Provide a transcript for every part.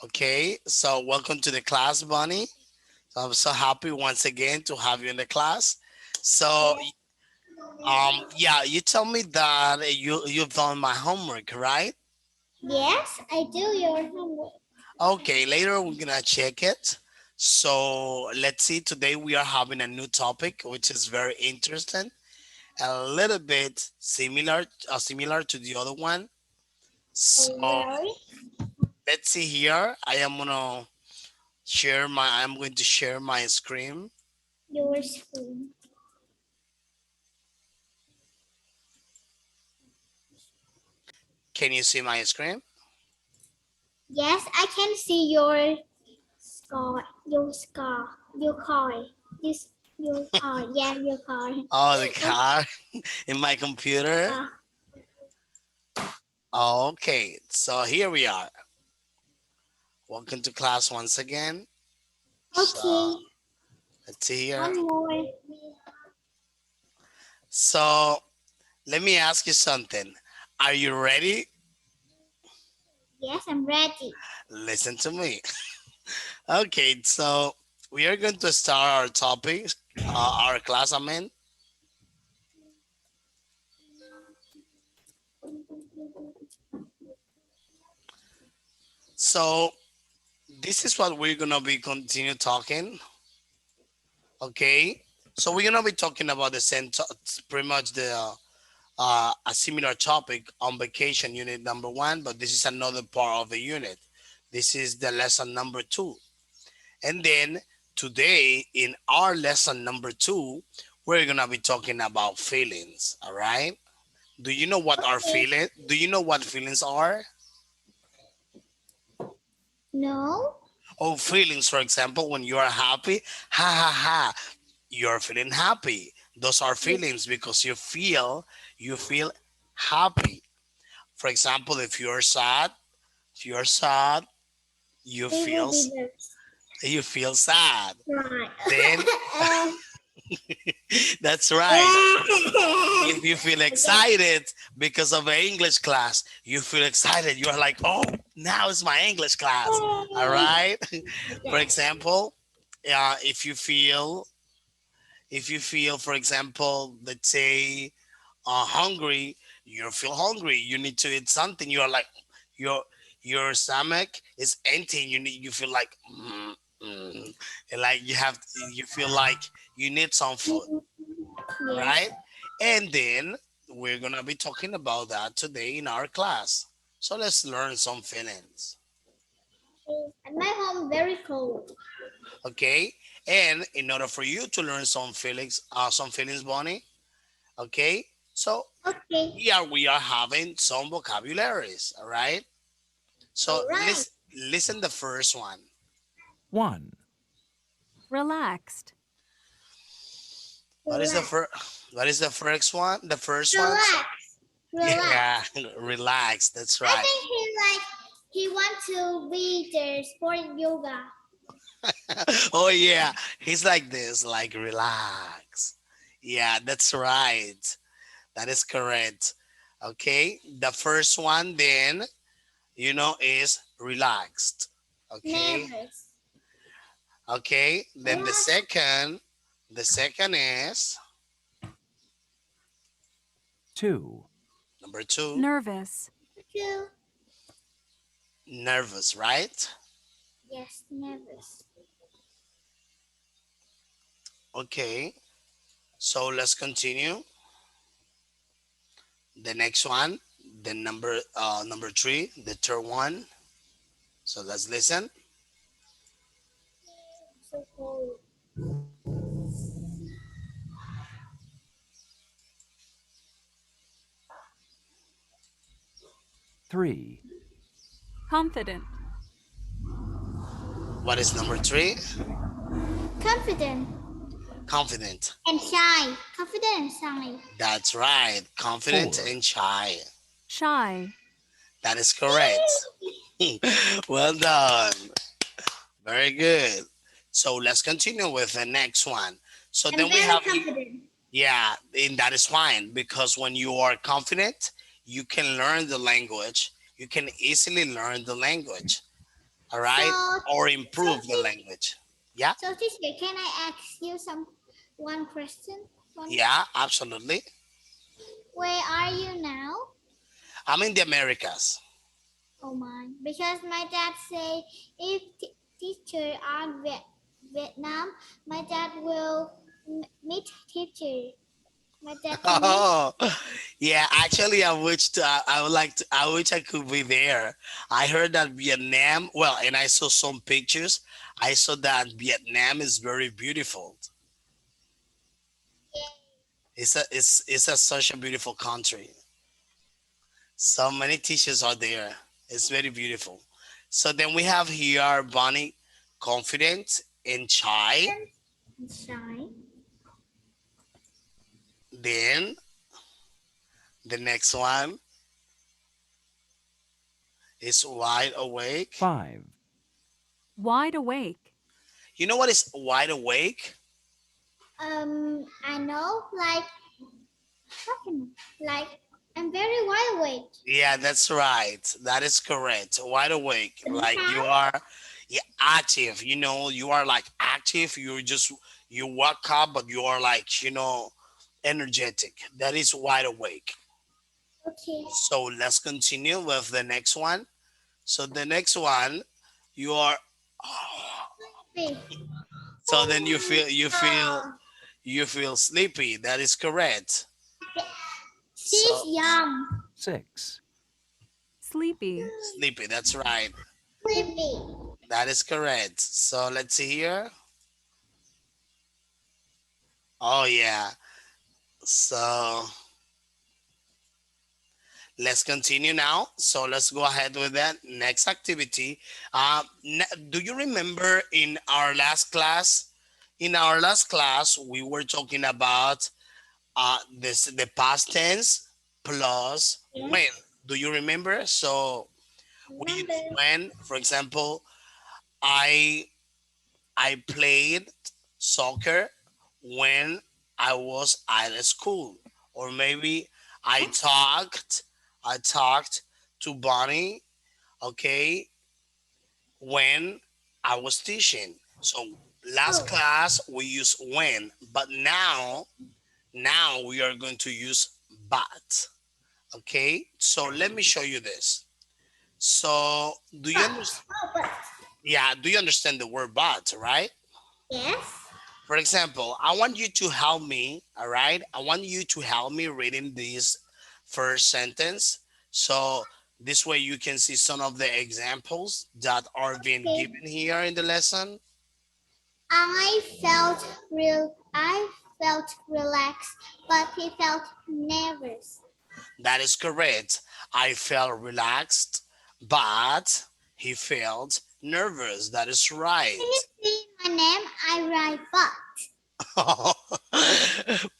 Okay, so welcome to the class, Bunny. I'm so happy once again to have you in the class. So, yeah, you tell me that you've done my homework, right? Yes, I do your homework. Okay, later we're gonna check it. So let's see. Today we are having a new topic, which is very interesting, a little bit similar to the other one. So Really? let's see here. I'm going to share my screen. Your screen. Can you see my screen? Yes, I can see your scar. Your scar. Your car. This your car. Yeah, your car. Oh, the car in my computer. Uh, Okay, so here we are. Welcome to class once again. So okay. let's see here. One more. So let me ask you something. Are you ready? Yes, I'm ready. Listen to me. Okay, so we are going to start our topic, our class, I mean. So this is what we're gonna be continue talking. Okay, so we're gonna be talking about the same, pretty much a similar topic on vacation unit number 1, but this is another part of the unit. This is the lesson number 2. And then today in our lesson number 2, we're going to be talking about feelings. All right. Do you know what our Okay. feeling? Do you know what feelings are? No. Oh, feelings, for example, when you are happy, ha ha ha, you're feeling happy. Those are Yes. feelings because you feel happy. For example, if you're sad, you It will feel be the you feel sad. right. Then that's right. If you feel Okay. excited because of an English class, you feel excited. You are like, oh, now it's my English class. All right. For Okay. example, if you feel, for example, let's say, hungry, you feel hungry. You need to eat something. You are like, your your stomach is empty. You feel like, and like you feel like you need some food, Yes. right? And then we're gonna be talking about that today in our class. So let's learn some feelings, At my home, very cold. okay? And in order for you to learn some feelings, Bonnie, okay? So Okay. here we are having some vocabularies, all right? So All right. listen the first one. 1, Relaxed. What is the Relax. first? What is the first one? The first one. Relax. Relax. Yeah, relax. That's I right. think he wants to be the sport yoga. Oh yeah, he's like this, like relax. Yeah, that's right. That is correct. Okay, the first one then, is relaxed. Okay, Nervous. okay. Then the Relax. second is 2, number two, Nervous. Two. nervous, right? Yes, nervous. Okay, so let's continue. The next one, the number 3, the third one. So let's listen. So cold. 3, Confident. What is number 3? Confident Confident. and shy. Confident and shy. That's right. Confident 4, and shy. Shy. That is correct. Well done. Very good. So let's continue with the next one. So I'm then we very have, confident. yeah, and that is fine because when you are confident, you can learn the language. you can easily learn the language, all right, So, or so, improve the language. Yeah, so teacher, can I ask you one question? One. yeah, absolutely. Where are you now? I'm in the Americas. Oh my, because my dad say if teacher are Vietnam, my dad will meet teacher. My dad can meet. Oh, yeah. Actually, I wish I would like to. I wish I could be there. I heard that Vietnam. Well, and I saw some pictures. I saw that Vietnam is very beautiful. It's such a beautiful country. So many teachers are there. It's very beautiful. So then we have here Bonnie, confident and shy. Shy. Then the next one is wide awake. 5, Wide awake. You know what is wide awake? I know, like I'm very wide awake. Yeah, that's right. That is correct. Wide awake. Like you How? are, yeah, active. You are like active. You wake up, but you are like, energetic. That is wide awake. Okay. So let's continue with the next one. So the next one, you are. Wait. So then you feel you feel Uh, you feel sleepy. That is correct. she's So young. 6, Sleepy. sleepy. That's right. Sleepy. That is correct. So let's see here. Oh yeah. So let's continue now. So let's go ahead with that next activity. Do you remember in our last class? In our last class, we were talking about the past tense plus Yes. when. Do you remember? So we use Remember. when. For example, I I played soccer when I was at school, or maybe I talked I talked to Bonnie, okay, when I was teaching. So last Oh. class we use when, but now we are going to use but. Okay, so let me show you this. So do you understand? Oh, but Yeah, do you understand the word but, right? yes. For example, I want you to help me, all right? I want you to help me reading this first sentence. So this way you can see some of the examples that are being Okay. given here in the lesson. I felt relaxed, but he felt nervous. That is correct. I felt relaxed, but he felt nervous. That is Can you right. see my name? I write but.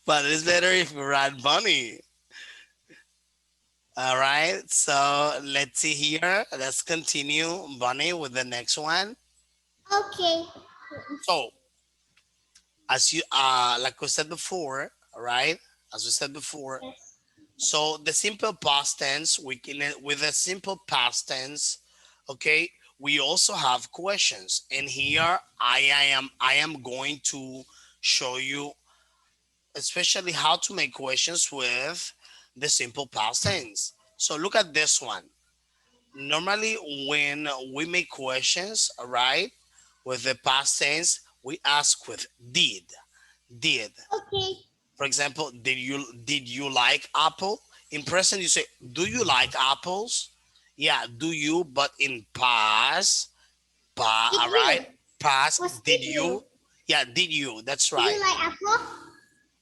But it's better if you write bunny. All right, so let's see here. Let's continue, Bunny, with the next one. Okay. So, as you like we said before, all right, as we said before, Yes. so the simple past tense, we can with the simple past tense, okay, we also have questions, and here I am going to show you, especially how to make questions with the simple past tense. So look at this one. Normally when we make questions, all right, with the past tense, we ask with did. Okay. For example, did you like apple? In present you say do you like apples? Yeah, do you? But in past, Did all you? right, past, Was did did you? you? Yeah, did you? That's Did right. you like apple?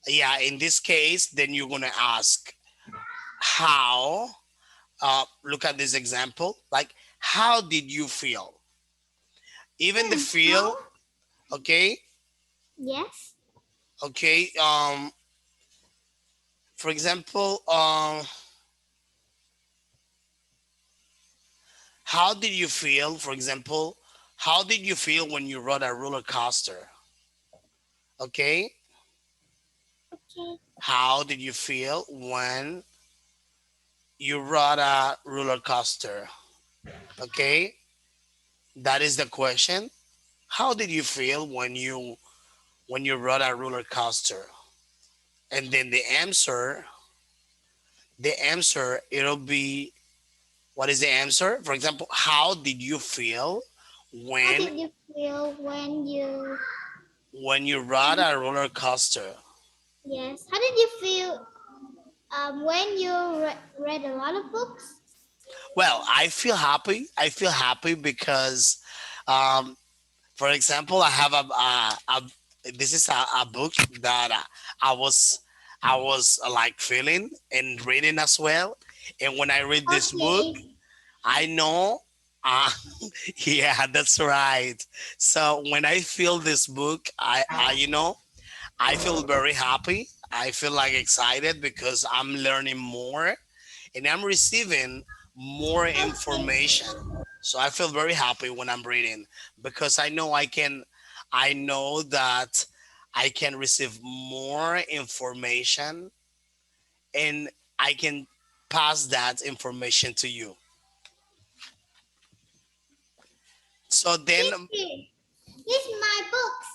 Yeah, in this case then you're gonna ask how. Look at this example, like how did you feel? Even the feel, How? okay, Yes. okay, for example, how did you feel, for example, how did you feel when you rode a roller coaster? Okay, Okay. how did you feel when you rode a roller coaster. Okay, that is the question. How did you feel when you rode a roller coaster? And then the answer it'll be, what is the answer? For example, how did you feel How when did you feel you rode a roller coaster? yes? How did you feel when you read a lot of books? Well, I feel happy. I feel happy because, um, for example, I have this is a book that I was like feeling and reading as well. And when I read this book, Okay. I know, uh, yeah, that's right. So when I feel this book, I feel very happy. I feel like excited because I'm learning more and I'm receiving more Okay. information. So I feel very happy when I'm reading because I know that I can receive more information and I can pass that information to you. So then, Here. This is my books.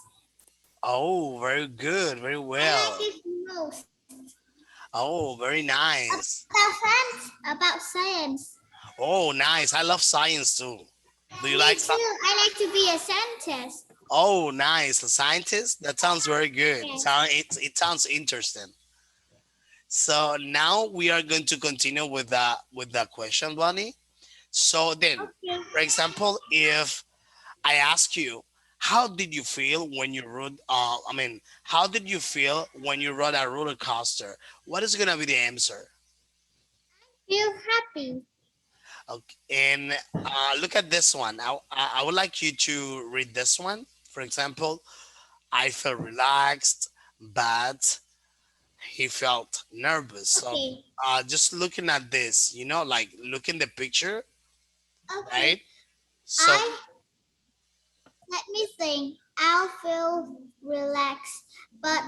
oh, very good, very I like well. this most. Oh, very nice. About science. Oh, nice. I love science too. Do you Me like too. I like to be a scientist. Oh, nice. A scientist? That sounds very good. Yes. It sounds interesting. So now we are going to continue with the question, Bunny. So then, Okay. for example, if I ask you, how did you feel when you rode? How did you feel when you rode a roller coaster? What is gonna be the answer? Feel happy. Okay. And look at this one. I would like you to read this one. For example, I felt relaxed, but he felt nervous. So Okay. just looking at this, like look in the picture, Okay. right? So, I let me think. I'll feel relaxed, but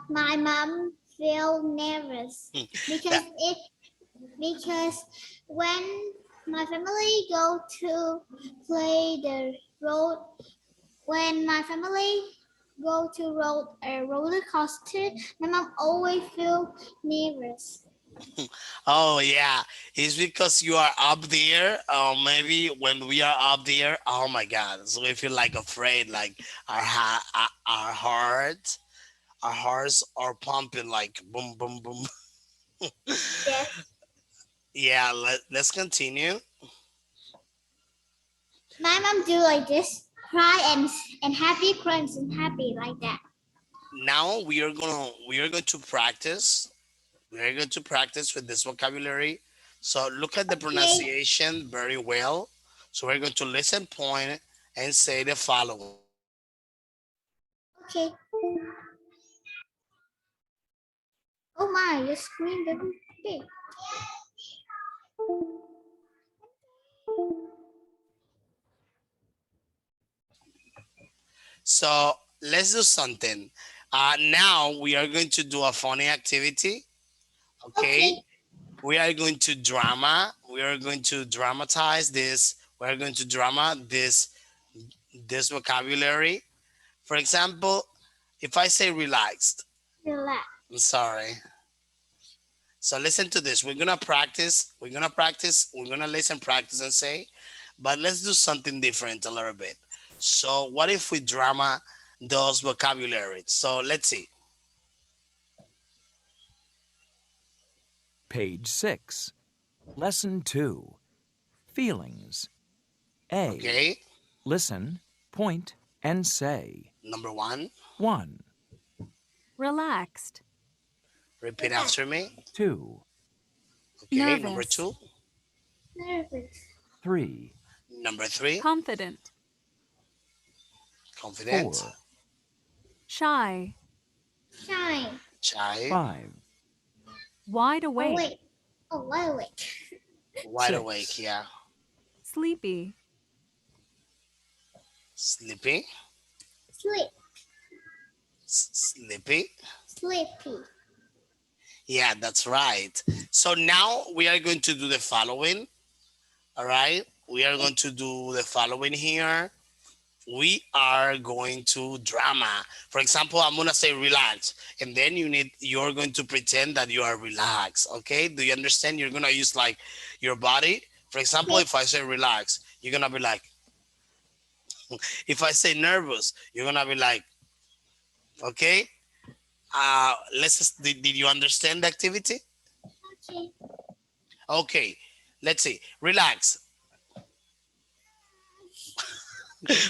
my mom feel nervous hmm, because that it because when my family go to play the road when my family go to road a roller coaster, my mom always feel nervous. oh yeah, it's because you are up there. Maybe when we are up there, oh my God, so we feel like afraid, like our hearts are pumping like boom, boom, boom. Yes. Yeah, let's continue. My mom do like this, cry and happy, cries and happy like that. Now we are going to practice. We are going to practice with this vocabulary. So look at the Okay. pronunciation very well. So we're going to listen, point, and say the following. Okay. Oh my, your screen very big. So let's do something. Now we are going to do a funny activity. Okay. Okay. We are going to drama. We are going to dramatize this. We are going to drama this vocabulary. For example, if I say relaxed, Relax. I'm sorry. So listen to this. We're gonna practice. We're gonna practice. We're gonna listen, practice, and say. But let's do something different a little bit. So what if we drama those vocabularies? So let's see. Page 6. Lesson 2. Feelings. A. Okay. Listen, point, and say. Number one. 1, Relaxed. Repeat Relax. after me. 2, Okay. Number Nervous. two. Nervous. 3, Number three. Confident. Confident. 4, Shy. Shine. Shy. 5, Wide awake. Awake. Oh, wide awake. Wide awake. 6, Yeah. Sleepy. Sleepy. Sleep. Sleepy. Sleepy. Yeah, that's right. So now we are going to do the following. All right. We are going to do the following here. We are going to drama. For example, I'm gonna say relax, and then you're going to pretend that you are relaxed. Okay? Do you understand? You're gonna use like your body. For example, Okay. if I say relax, you're gonna be like, if I say nervous, you're gonna be like, okay. Did you understand the activity? Okay. Okay, let's see. Relax.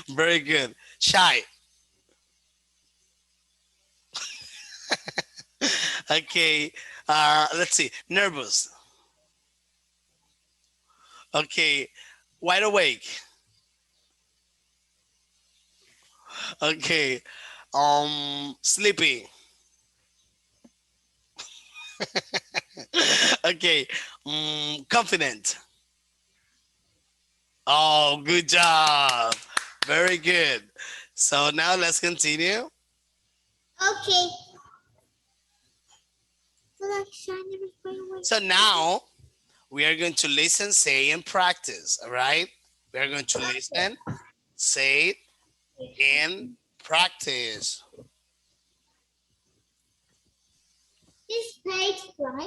Very good. Shy. Okay. Let's see. Nervous. Okay. Wide awake. Okay. Sleepy. Okay. Confident. Oh, good job. Very good. So now let's continue. Okay. So like shine never fade away. So now we are going to listen, say, and practice. All right. We are going to listen, say, and practice. This page, right?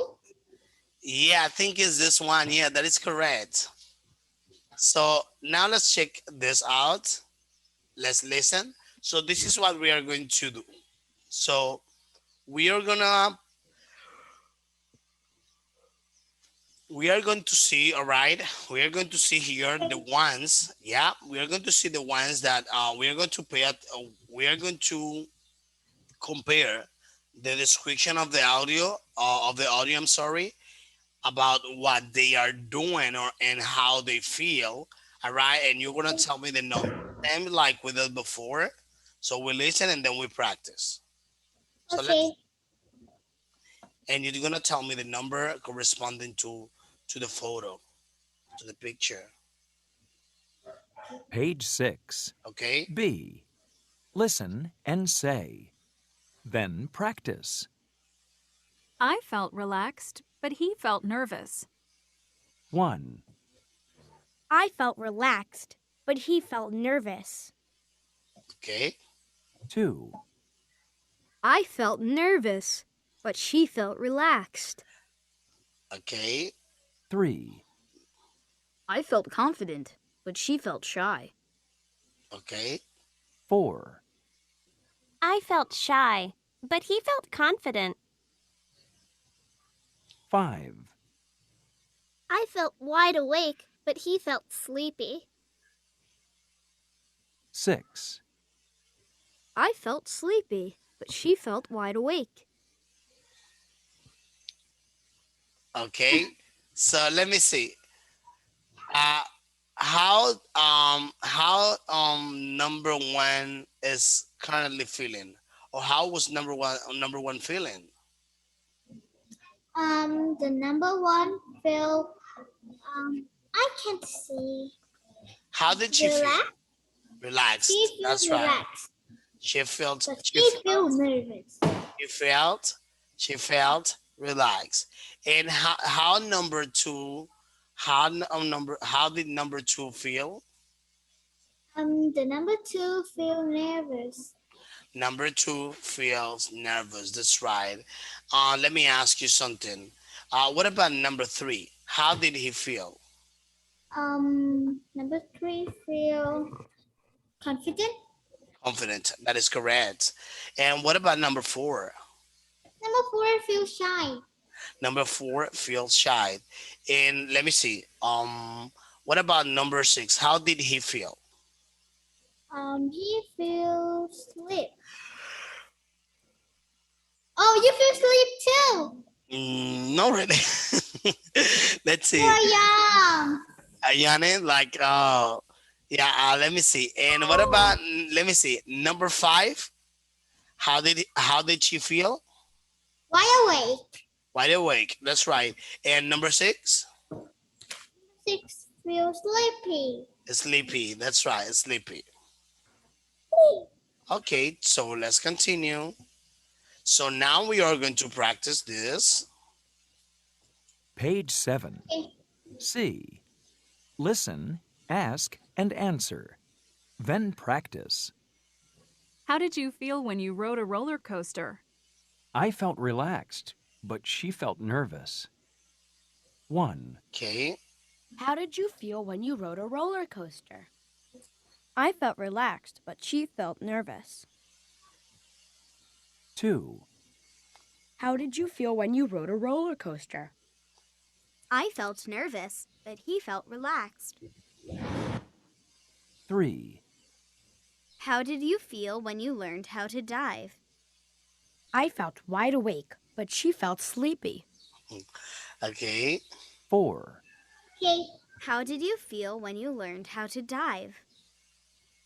Yeah, I think it's this one. Yeah, that is correct. So now let's check this out. Let's listen. So this is what we are going to do. So we are gonna we are going to see, all right, we are going to see here the ones. Yeah, we are going to see the ones that we are going to we are going to compare the description of the audio I'm sorry, about what they are doing or and how they feel. All right, and you're gonna tell me the number, same like we did before. So we listen and then we practice. So let's Okay. and you're gonna tell me the number corresponding to the photo, to the picture. Page 6. Okay. B. Listen and say. Then practice. I felt relaxed, but he felt nervous. 1, I felt relaxed, but he felt nervous. Okay. 2, I felt nervous, but she felt relaxed. Okay. 3, I felt confident, but she felt shy. Okay. 4, I felt shy, but he felt confident. 5, I felt wide awake, but he felt sleepy. 6, I felt sleepy, but she felt wide awake. Okay. So let me see. Uh how number one is currently feeling, or how was number one feeling? The number one feel I can't see. How did she feel? Relax. She Relaxed. feels That's right. relaxed, She felt. but She she felt. feels nervous. She felt. She felt relaxed. And how number two? How did number two feel? The number two feel nervous. Number two feels nervous. That's right. Let me ask you something. What about number three? How did he feel? Number three feel confident. Confident. That is correct. And what about number four? Number four feel shy. Number four feels shy. And let me see. What about number six? How did he feel? He feels sleep. Oh, you feel sleep too. Not really. Let's see. You're young. Yane, like, yeah. Let me see. And what about? Let me see. Number five. How did she feel? Wide awake. Wide awake. That's right. And number six. Six feel sleepy. Sleepy. That's right. Sleepy. Okay. So let's continue. So now we are going to practice this. Page 7. Okay. C. Listen, ask, and answer. Then practice. How did you feel when you rode a roller coaster? I felt relaxed, but she felt nervous. 1, Okay. How did you feel when you rode a roller coaster? I felt relaxed, but she felt nervous. 2, How did you feel when you rode a roller coaster? I felt nervous, but he felt relaxed. 3, How did you feel when you learned how to dive? I felt wide awake, but she felt sleepy. Okay. 4, Okay. How did you feel when you learned how to dive?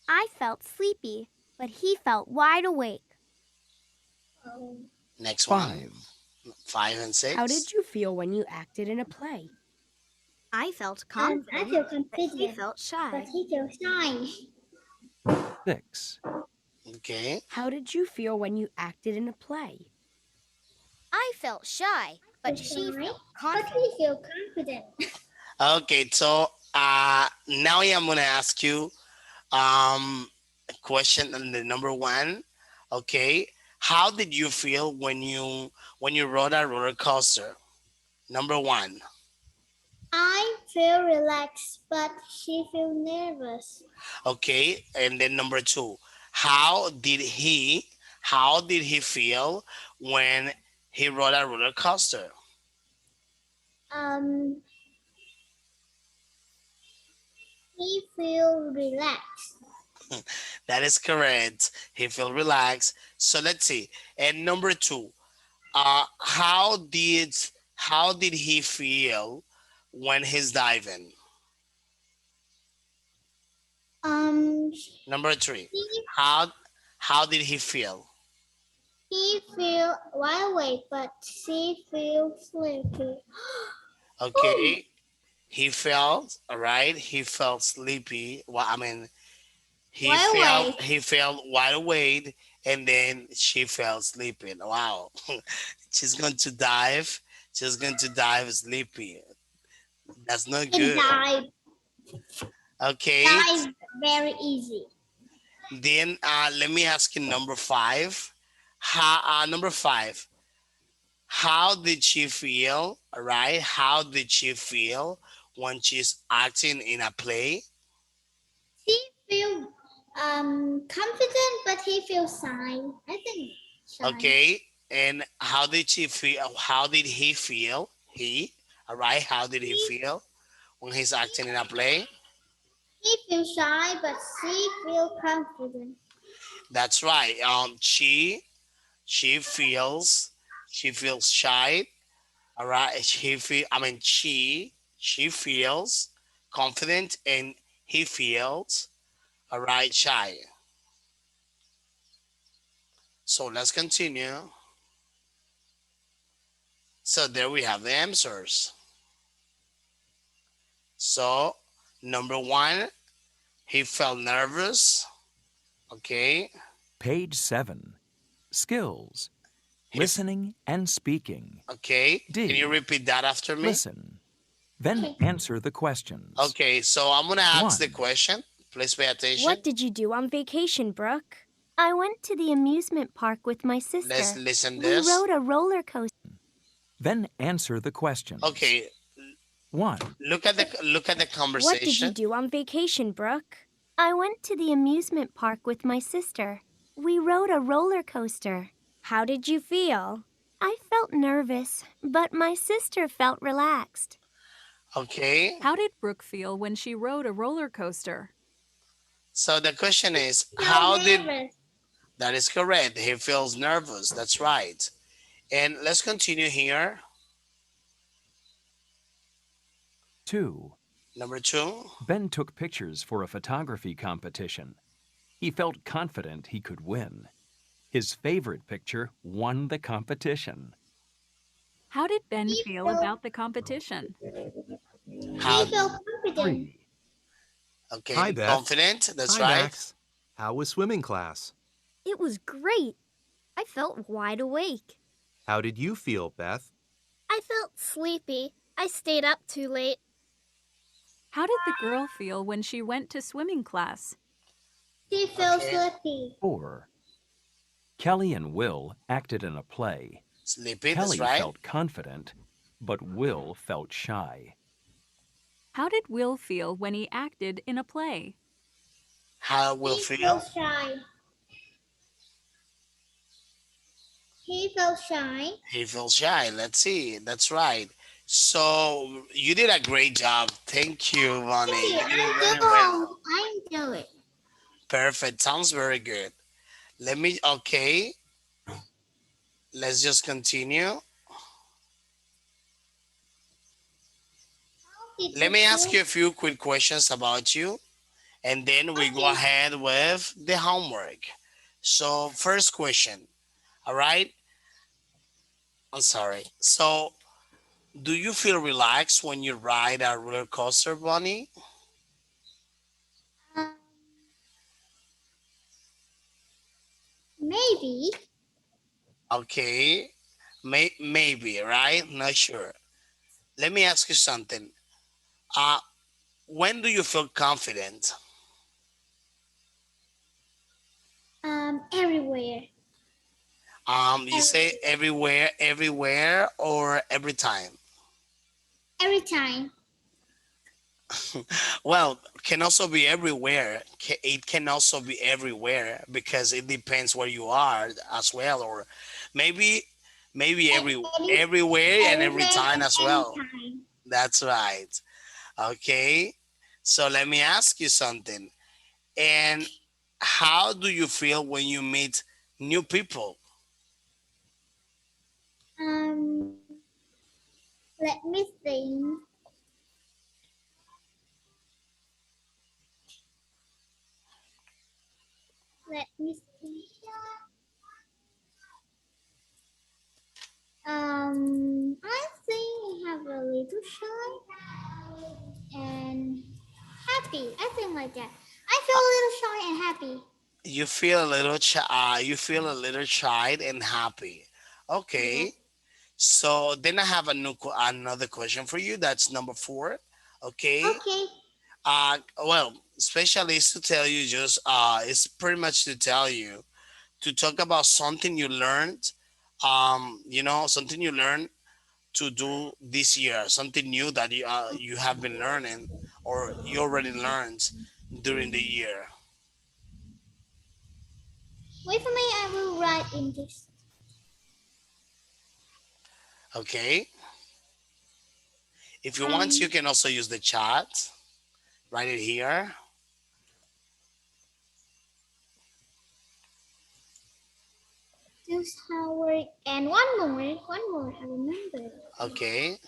I felt sleepy, but he felt wide awake. Next one. 5, 5 and 6. How did you feel when you acted in a play? I felt I confident, feel but he confident, felt shy. but he feels shy. 6, Okay. How did you feel when you acted in a play? I felt shy, but she Shy, felt but confident. he feels confident. Okay. So now I'm gonna ask you a question on the number 1. Okay. How did you feel when you rode a roller coaster? Number 1. I feel relaxed, but she feels nervous. Okay. And then number 2. How did he feel when he rode a roller coaster? Um, he feels relaxed. That is correct. He felt relaxed. So let's see. And number 2, how did he feel when he's diving? Um, Number 3, he, how did he feel? he feels wide awake, but she feels sleepy. Oh, Okay, he felt all right. He felt sleepy. Well, I mean, he wide felt awake. he felt wide awake, and then she felt sleeping. Wow, she's going to dive. She's going to dive sleepy. That's not And good. dive. Okay, Dive very easy. then let me ask you number 5. Number 5. How did she feel? All right. How did she feel when she's acting in a play? She feels confident, but he feels shy. I think shy. Okay. And how did she feel? How did he feel? All right. How did he He, feel when he's acting in a play? he feels shy, but she feels confident. That's right. She feels shy. All right. She feels confident, and he feels all right shy. So let's continue. So there we have the answers. So number 1, he felt nervous. Okay. Page 7. Skills. He, Listening and speaking. okay. D. Can you repeat that after me? Listen. Then answer the questions. Okay. So I'm gonna ask the 1, question. Please pay attention. What did you do on vacation, Brooke? I went to the amusement park with my sister. Let's listen We this. rode a roller coaster. Then answer the questions. Okay. 1, Look at the What did you conversation. do on vacation, Brooke? I went to the amusement park with my sister. We rode a roller coaster. How did you feel? I felt nervous, but my sister felt relaxed. Okay. How did Brooke feel when she rode a roller coaster? So the question is, Feels how did nervous. that is correct. He feels nervous. That's right. And let's continue here. 2. Number 2. Ben took pictures for a photography competition. He felt confident he could win. His favorite picture won the competition. How did Ben He feel felt- about the competition? How? He feels confident. 3, Okay. Hi, Beth. Confident. That's Hi, right. Max. How was swimming class? It was great. I felt wide awake. How did you feel, Beth? I felt sleepy, I stayed up too late. How did the girl feel when she went to swimming class? She felt Okay. sleepy. 4. Kelly and Will acted in a play. Sleepy, that's Kelly right. felt confident, but Will felt shy. How did Will feel when he acted in a play? How it will He felt feel? shy. He felt shy. He feels shy. Let's see. That's right. So you did a great job. Thank you, Bonnie. Hey, You did I very do. well. I do it. Perfect. Sounds very good. Let me, okay. Let's just continue. Did Let you me ask feel? you a few quick questions about you, and then we go Okay. ahead with the homework. So, first question. All right. I'm sorry. So, do you feel relaxed when you ride a roller coaster, Bonnie? Um, maybe. Okay. Maybe, right? Not sure. Let me ask you something. Uh, when do you feel confident? Everywhere. You say Every, everywhere, everywhere, or every time? every time. Well, can also be everywhere. It can also be everywhere because it depends where you are as well, or maybe everywhere and every Everywhere time and as well. anytime. That's right. Okay. So let me ask you something. And how do you feel when you meet new people? Um, let me think. Let me see. I think I have a little shy and happy. I think like that. I feel a little shy and happy. You feel a little shy and happy. Yes. Okay. So then I have another question for you. That's number 4. Okay. Okay. Well, especially is to tell you just it's pretty much to tell you to talk about something you learned, something you learned to do this year, something new that you have been learning or you already learned during the year. Wait for me. I will write in this. Okay. If you want, you Um, can also use the chat. Write it here. this Howard and one more. One more. I remember. Okay.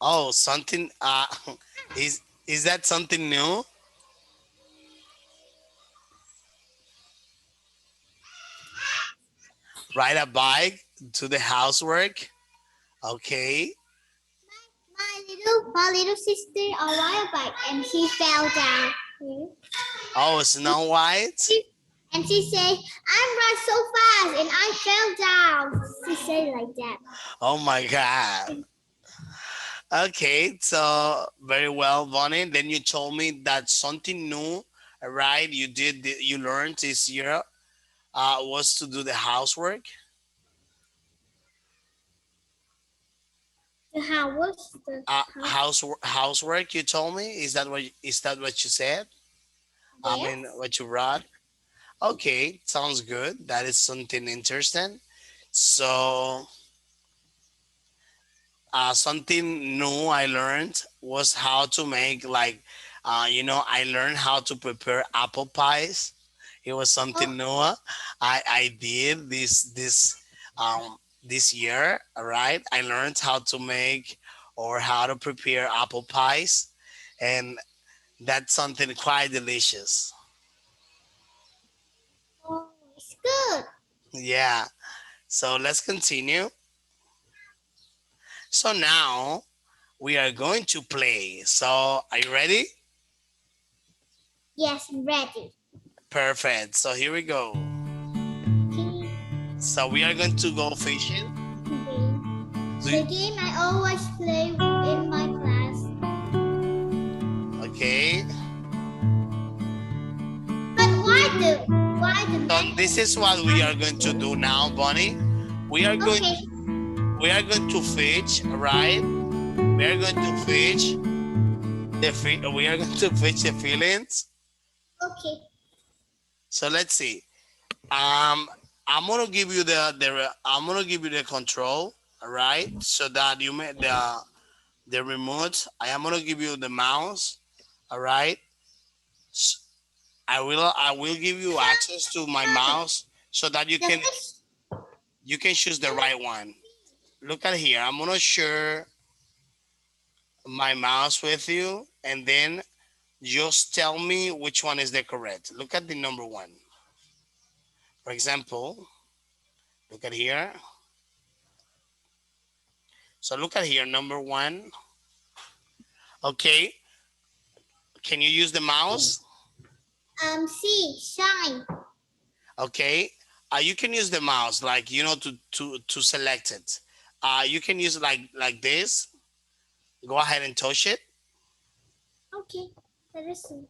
Oh, something. Is that something new? Ride a bike to the housework. Okay. My little sister a while back and she fell down. Oh, Snow White. She, and she said, "I ran so fast and I fell down." She said like that. Oh my God. Okay, so very well, Bonnie. Then you told me that something new, right? You learned this year, was to do the housework. The house, the house. Housework. You told me. Is that what you said? I mean, Yes. what you brought. Okay, sounds good. That is something interesting. So, something new I learned was how to make I learned how to prepare apple pies. It was something Oh, new. I did this year. All right, I learned how to make or how to prepare apple pies, and that's something quite delicious. oh, it's good. Yeah. So let's continue. So now we are going to play. So are you ready? Yes, I'm ready. Perfect. So here we go. Okay. So we are going to go fishing. Okay. The game I always play in my class. Okay. But why the So man this is is what we are going to okay. do now, Bonnie. We are going Okay. we are going to fetch, right? We are going to fetch we are going to fetch the feelings. Okay. So let's see. Um, I'm gonna give you I'm gonna give you the control, all right? So that you make the remote. I am gonna give you the mouse, all right? S- I will give you access to my mouse so that The fish. you can choose the right one. Look at here. I'm gonna share my mouse with you, and then just tell me which one is the correct. Look at the number one. For example, look at here. So look at here, number one. Okay, can you use the mouse? C. Shine. Okay, you can use the mouse like to select it. You can use it like this. Go ahead and touch it Okay. Let us see.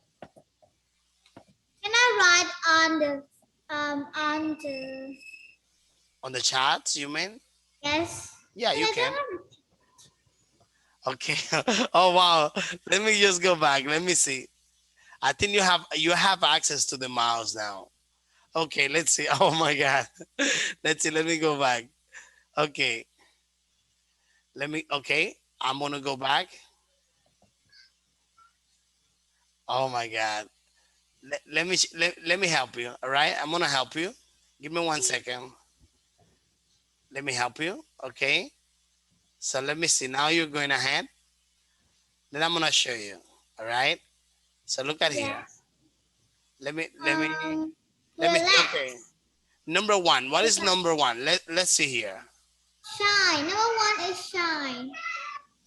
Can I write on the on the chat. You mean? yes? Yeah, But you I can. don't have it. Okay. Oh wow. Let me just go back. Let me see. I think you have access to the mouse now. Okay, let's see. Oh my God. Let's see. Let me go back. Okay. Okay. I'm gonna go back. Oh my God. Let me help you. All right. I'm gonna help you. Give me 1 second. Let me help you. Okay. So let me see. Now you're going ahead. Then I'm gonna show you. All right. So look at here. Yes. Let me let me let me okay. Relax. Number one. What is Relax. number one? Let's see here. Shine. Number one is shine.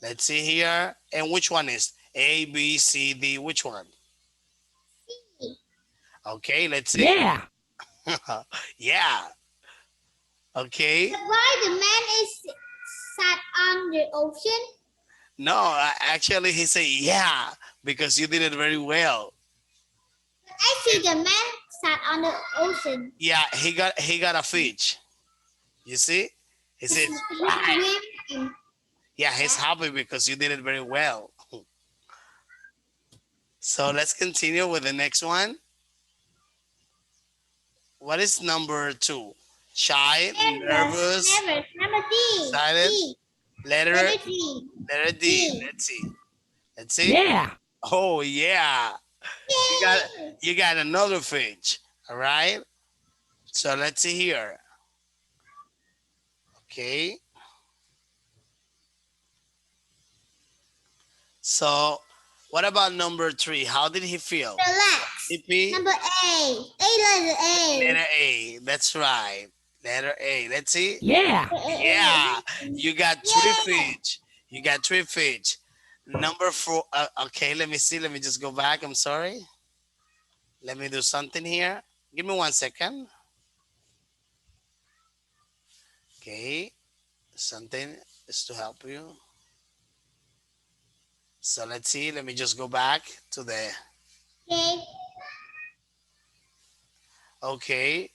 Let's see here. And which one is A, B, C, D? Which one? C. Okay, let's see. Yeah. Yeah. Okay. But why the man is sat on the ocean? No, actually he said yeah because you did it very well. But I see the man sat on the ocean. Yeah, he got a fish. You see? He said He's right. swimming. Yeah, he's Yeah. happy because you did it very well. So let's continue with the next one. What is number two? Shy, Nervous. nervous, Nervous. Number D. excited. D. Letter Letter D. letter D. D. Let's see. Let's see. Yeah. Oh yeah. You got Yay! you got another fish. All right. So let's see here. Okay. So what about number three? How did he feel? Relax. CP? Number A. Letter A. Letter A. That's right. Letter A. Let's see. Yeah. Yeah. You got three Yeah. fish. You got three fish. Number four. Okay. Let me see. Let me just go back. I'm sorry. Let me do something here. Give me 1 second. Okay. Something is to help you. So let's see. Let me just go back to the. Okay. Okay.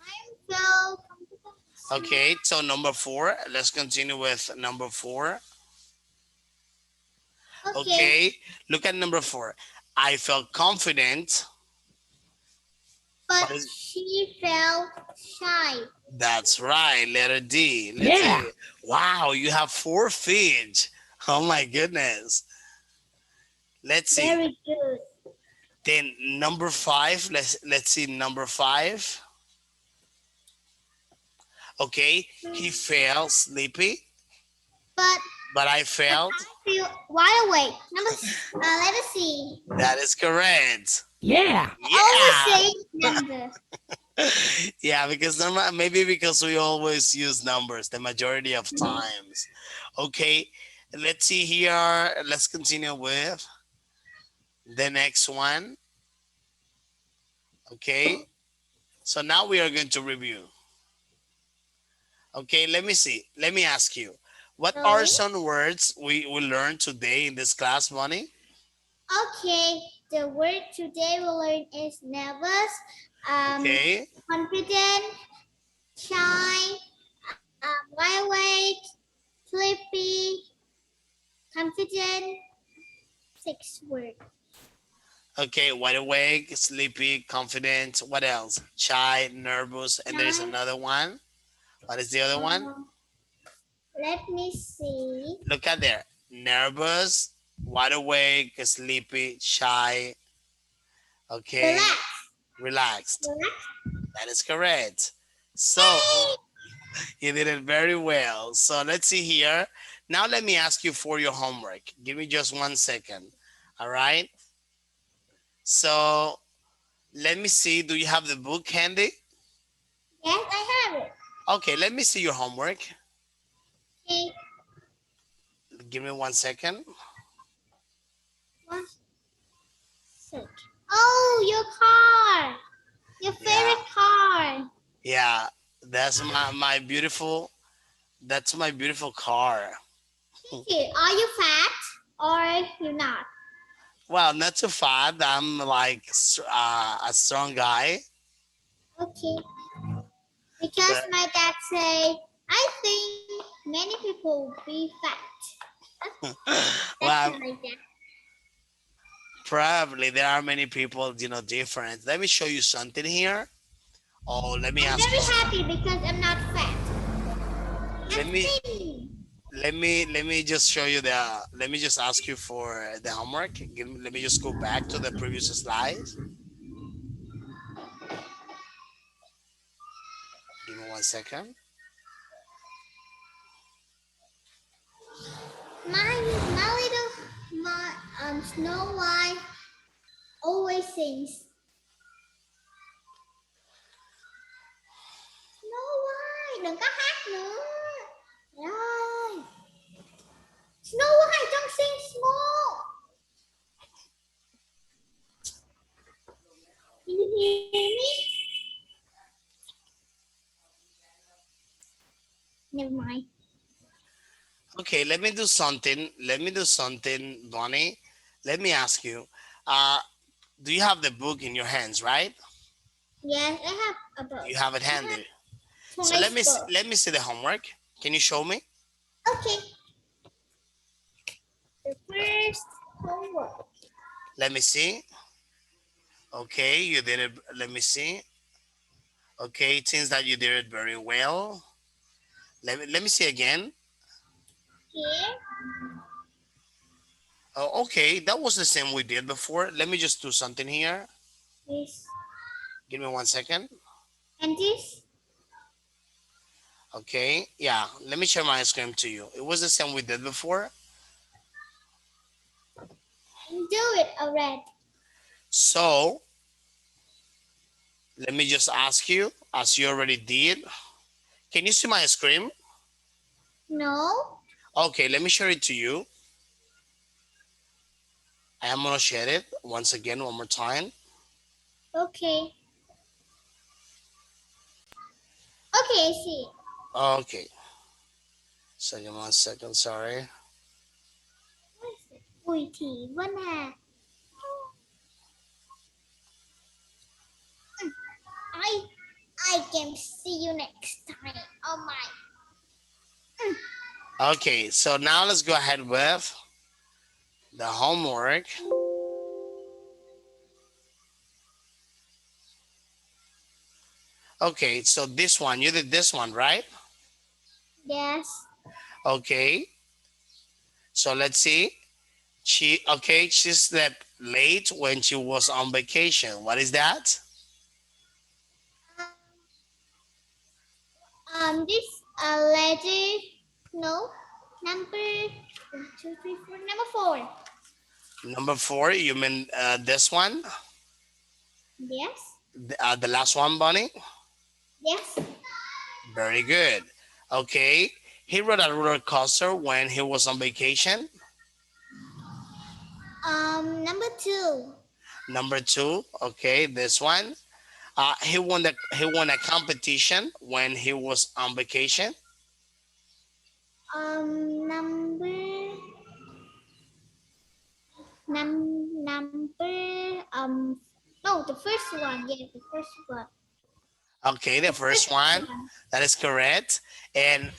I'm so comfortable. Okay. So number four. Let's continue with number four. Okay. Okay. Look at number four. I felt confident. But What is she felt shy. that's right. Letter D. Let's see. Wow, you have four fish. Oh my goodness. Let's see. Very good. Then number five. Let's see number five. Okay. He felt sleepy, But but I but felt I feel wide awake. Let us see. that is correct. Yeah. Always Yeah. say number. Yeah, because maybe because we always use numbers the majority of times. Okay, let's see here. Let's continue with the next one. Okay, so now we are going to review. Okay, let me see. Let me ask you. What are Sorry. some words we learned today in this class, Bonnie? Okay, the word today we learn is nervous, Okay. confident, shy, wide awake, sleepy, confident. 6 words. Okay, wide awake, sleepy, confident. What else? Shy, nervous, and there is Shy. another one. What is the other one? Let me see. Look at there. Nervous, wide awake, sleepy, shy. Okay, Relax. relaxed. Relax. That is correct. So Hey! you did it very well. So let's see here. Now let me ask you for your homework. Give me just 1 second. All right. So let me see. Do you have the book handy? Yes, I have it. Okay, let me see your homework. Okay. Give me 1 second. One sec. Oh, your car. Your Yeah, favorite car. yeah. That's my beautiful car. Okay. Are you fat or you not? Well, not too fat. I'm like a strong guy. Okay. Because But my dad say, I think many people be fat. That's well, my dad. probably there are many people, different. Let me show you something here. Oh, let me I'm ask you. very happy because I'm not fat. I'm Let me thin. let me just show you the. Let me just ask you for the homework. Let me just go back to the previous slides. Give me 1 second. My Snow White always sings. Snow White, đừng có hát nữa. Rồi. Snow White don't sing small. Can you hear me? Never mind. Okay, let me do something. Let me do something, Bonnie. Let me ask you. Uh, do you have the book in your hands, right? Yes, I have a book. You have it I have handy. So twice book. let me see the homework. Can you show me? Okay. The first homework. Let me see. Okay, you did it. Let me see. Okay, it seems that you did it very well. Let me see again. Here. Oh, okay, that was the same we did before. Let me just do something here. This. Give me 1 second. And this. Okay, yeah. Let me share my screen to you. It was the same we did before. Do it already. So let me just ask you, as you already did. Can you see my screen? No. Okay, let me share it to you. I am gonna share it once again, one more time. Okay. Okay, see. Okay. So give me 1 second, sorry. Bùi Thị Vân Hà. I I can see you next time. Oh my. Okay, so now let's go ahead with the homework. Okay, so this one, you did this one, right? Yes. Okay, so let's see. She slept late when she was on vacation. What is that? This lady. No. Number 1, 2, 3, 4. Number 4. Number 4, you mean this one? Yes. The last one, Bonnie? Yes. Very good. Okay, he rode a roller coaster when he was on vacation. Number 2. Number 2, okay, this one. He won a competition when he was on vacation. Number number no, the first one. Yeah, the first one. Okay, the The first first one, one. that is correct. And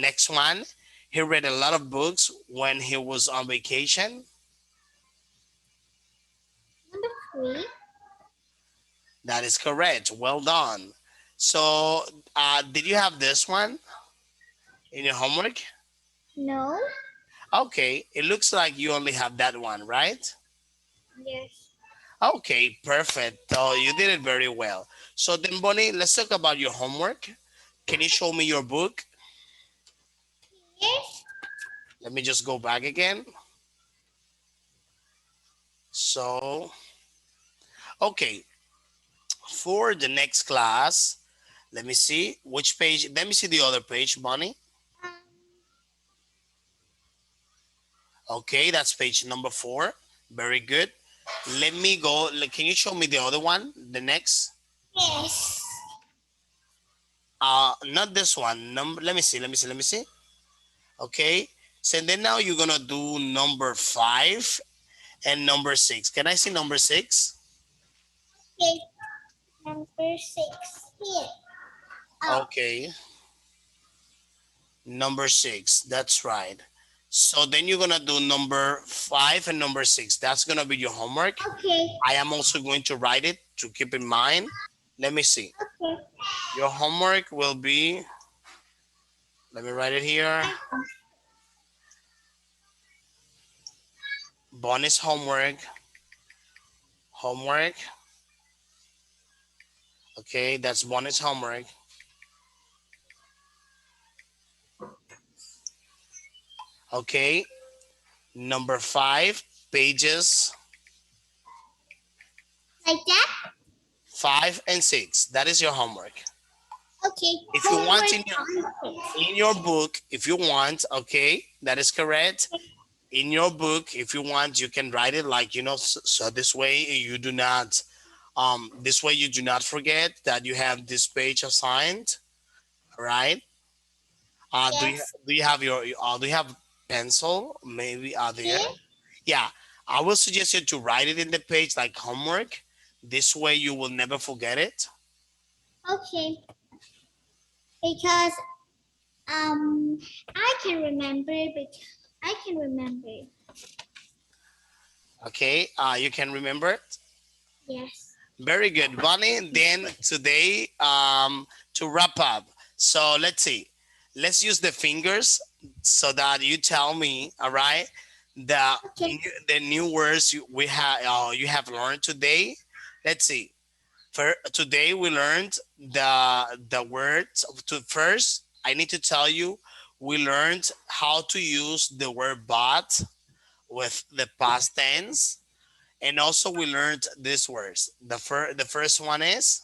next one, he read a lot of books when he was on vacation. Number three. That is correct. Well done. So, did you have this one in your homework? No. Okay, it looks like you only have that one, right? Yes. Okay, perfect. So you did it very well. So then, Bonnie, let's talk about your homework. Can you show me your book? Yes. Let me just go back again. So, okay, for the next class, let me see which page. Let me see the other page, Bonnie. Um, Okay, that's page number 4. Very good. Let me go. Can you show me the other one? The next? yes. Not this one. Number. Let me see. Okay. So then now you're gonna do number 5 and number 6. Can I see number 6? Okay. Number six. Here. Oh. Okay. Number 6. That's right. So then you're gonna do number 5 and number 6. That's gonna be your homework. Okay. I am also going to write it to keep in mind. Let me see. Okay. Your homework will be, let me write it here. Bonnie's homework. Okay, that's Bonnie's homework. Okay, number 5, pages Like that. 5 and 6. That is your homework. Okay. If you want Homework on in your book, if you want, okay, that is correct. In your book, if you want, you can write it like, so this way you do not, forget that you have this page assigned, right? Yes. Do you have pencil? Maybe there. Here. Yeah, I will suggest you to write it in the page like homework. This way you will never forget it. Okay. Because I can remember. But I can remember. Okay, you can remember it. Yes. Very good, Bonnie. Then today, to wrap up. So let's see. Let's use the fingers so that you tell me. All right, the Okay. the new words you have learned today. Let's see. Today we learned the words. To first, I need to tell you, we learned how to use the word but with the past tense, and also we learned these words. The first one is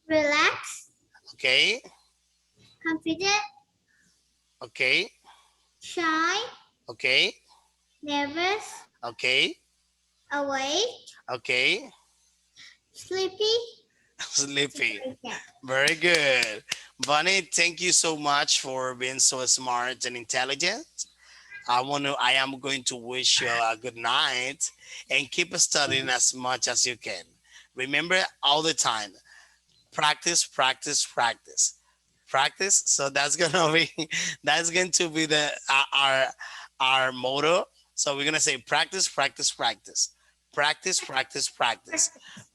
Relax. okay, Confident. okay, Shy. okay, Nervous. okay, Awake. okay, Sleepy. sleepy. Like that. Very good. Bunny, thank you so much for being so smart and intelligent. I am going to wish you a good night and keep studying as much as you can. Remember all the time, practice, practice, practice, practice. So that's gonna be that's going to be the our motto. So we're gonna say practice, practice, practice, practice, practice, practice,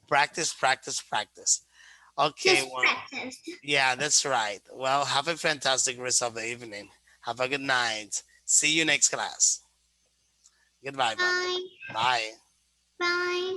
practice, practice, practice. Okay, Just well, practice. yeah, that's right. Well, have a fantastic rest of the evening. Have a good night. See you next class. Goodbye, Bunny. Bye. Bye. Bye.